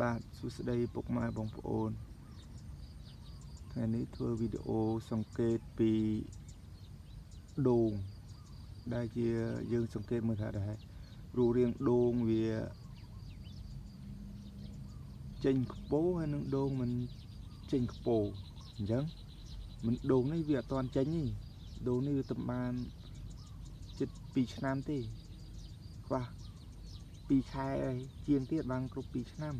បាទសួស្តីពុកម៉ែបងប្អូនថ្ងៃនេះធ្វើវីដេអូសង្កេតពីដូងដែលជាយើងសង្កេតមើលថាដែររូបរាងដូងវាចេញខ្ពស់ហើយនឹងដូងមិនចេញខ្ពស់អញ្ចឹងមិនដូងនេះវាអត់ទាន់ចេញទេដូងនេះវាតំបានជិត2ឆ្នាំទេខ្វះ2ខែហើយជាងទៀតបានគ្រប់2ឆ្នាំ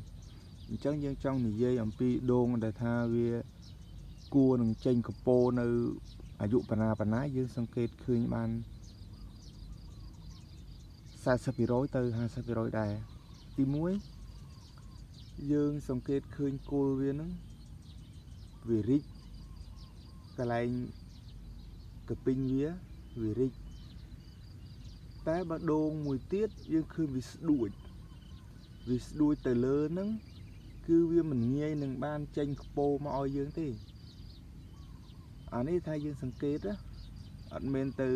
អញ្ចឹងយើងចង់និយាយអំពីដូងដែលថាវាគួរនឹងចេញកពោនៅអាយុប៉ុណ្ណាយើងសង្កេតឃើញបាន 40% ទៅ 50% ដែរទី1យើងសង្កេតឃើញគល់វានឹងវារីកកន្លែងកពីងវារីកតែបើដូងមួយទៀតយើងឃើញវាស្ដួចទៅលើហ្នឹងគឺវាមិនងាយនឹងបានចេញខ្ពោមកឲ្យយើងទេអានេះថាយើងសង្កេតអត់មែនទៅ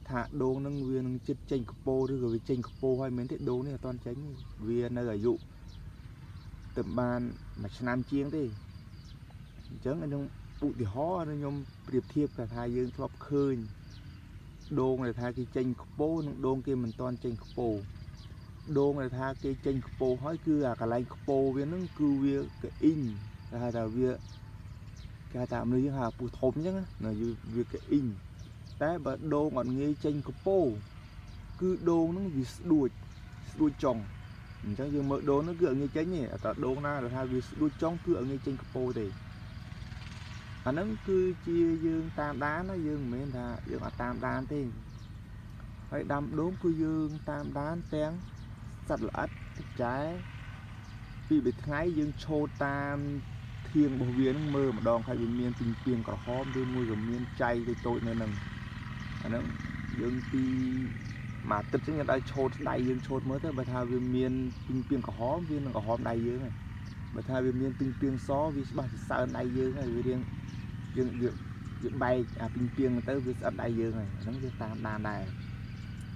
ថាដូងនឹងវានឹងចិត្តចេញខ្ពោឬក៏វាចេញខ្ពោហើយមែនទេដូងនេះអត់ទាន់ចេញវានៅអាយុទៅបានមួយឆ្នាំជាងទេអញ្ចឹងខ្ញុំឧទាហរណ៍ខ្ញុំប្រៀបធៀបថាយើងធ្លាប់ឃើញដូងដែលថាគេចេញខ្ពោនិងដូងគេមិនទាន់ចេញខ្ពោដូងដែលថាគេចេញខ្ពោហើយគឺអាកន្លែងខ្ពោវានឹងគឺវាកអ៊ីងគេហៅថាវាគេថាមនុស្សយើងហៅពុះធំអញ្ចឹងណាវាកអ៊ីងតែបើដូងអត់ងាយចេញខ្ពោគឺដូងនឹងវាស្ដួចចុងអញ្ចឹងយើងមើលដូងនោះគឺអត់ងាយចេញទេតែដូងណាដែលថាវាស្ដួចចុងគឺអត់ងាយចេញខ្ពោទេអាហ្នឹងគឺជាយើងតាមដានណាយើងមិនមែនថាយើងអត់តាមដានទេហើយដាំដូងគឺយើងតាមដានទាំងសត្វល្អិតចែពី3ថ្ងៃយើងឆូតតាមធៀងរបស់វានឹងមើលម្ដងហើយវាមានពីងពីងក្រហមឬមួយក៏មានចៃតូចនៅនឹងអាហ្នឹងយើងពីមួយទឹកចឹងយើងដល់ឆូតដៃយើងឆូតមើលទៅបើថាវាមានពីងពីងក្រហមវានឹងក្រហមដៃយើងហើយបើថាវាមានពីងពីងសវាច្បាស់ជាសើដៃយើងហើយវារៀងយើងបែកអាពីងពីងទៅវាស្អិតដៃយើងហើយអាហ្នឹងយើងតាមដានដែរ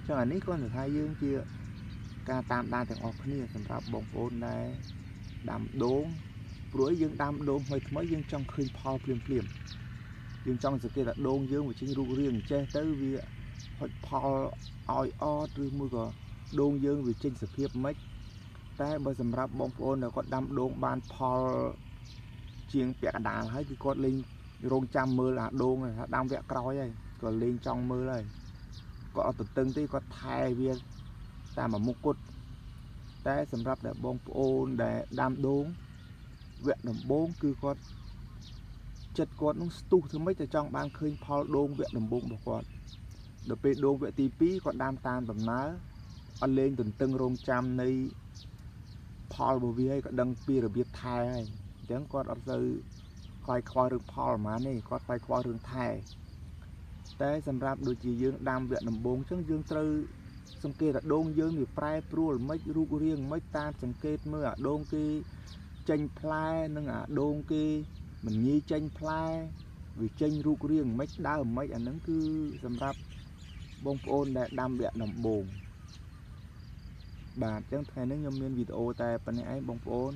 ចឹងអានេះគាត់ថាយើងជាការតាមដានទាំងអស់គ្នាសម្រាប់បងប្អូនដែលដាំដូងព្រោះយើងដាំដូងថ្មីយើងចង់ឃើញផលភ្លាមយើងចង់សង្កេតថាដូងយើងវាចេញរូបរាងចេះទៅវាហុចផលឲ្យអត់ឬមួយក៏ដូងយើងវាចេញសភាពម៉េចតែបើសម្រាប់បងប្អូនដែលគាត់ដាំដូងបានផលជាងពាក់កណ្ដាលហើយគឺគាត់លេងរងចាំមើលអាដូងថាដាំវគ្គក្រោយហើយគាត់លេងចង់មើលហើយគាត់អត់ទន្ទឹងទេគាត់ថែវាតាមមួយមុខគាត់តែសម្រាប់តែបងប្អូនដែលដាំដូងវគ្គដំបូងគឺគាត់ចិត្តគាត់នឹងស្ទុះធ្វើម៉េចទៅចង់បានឃើញផលដូងវគ្គដំបូងរបស់គាត់ដល់ពេលដូងវគ្គទី2គាត់ដាំតាមដំណើរអត់លេងទន្ទឹងរងចាំនៃផលរបស់វាហើយក៏ដឹងពីរបៀបថែហើយអញ្ចឹងគាត់អត់ទៅខ្វាយខ្វល់រឿងផលប្រហែលនេះគាត់ខ្វាយខ្វល់រឿងថែតែសម្រាប់ដូចជាយើងដាំវគ្គដំបូងអញ្ចឹងយើងត្រូវសង្កេតថាដូងយើងវាប្រែប្រួលមិនរូបរាងមិនតាមសង្កេតមើលអាដូងគេចេញផ្លែនិងអាដូងគេមិនងាយចេញផ្លែវាចេញរូបរាងមិនដើមមិនអាហ្នឹងគឺសម្រាប់បងប្អូនដែលដាំវគ្គដំបូងបាទអញ្ចឹងថ្ងៃនេះខ្ញុំមានវីដេអូតែប៉ុណ្្នេះឯងបងប្អូន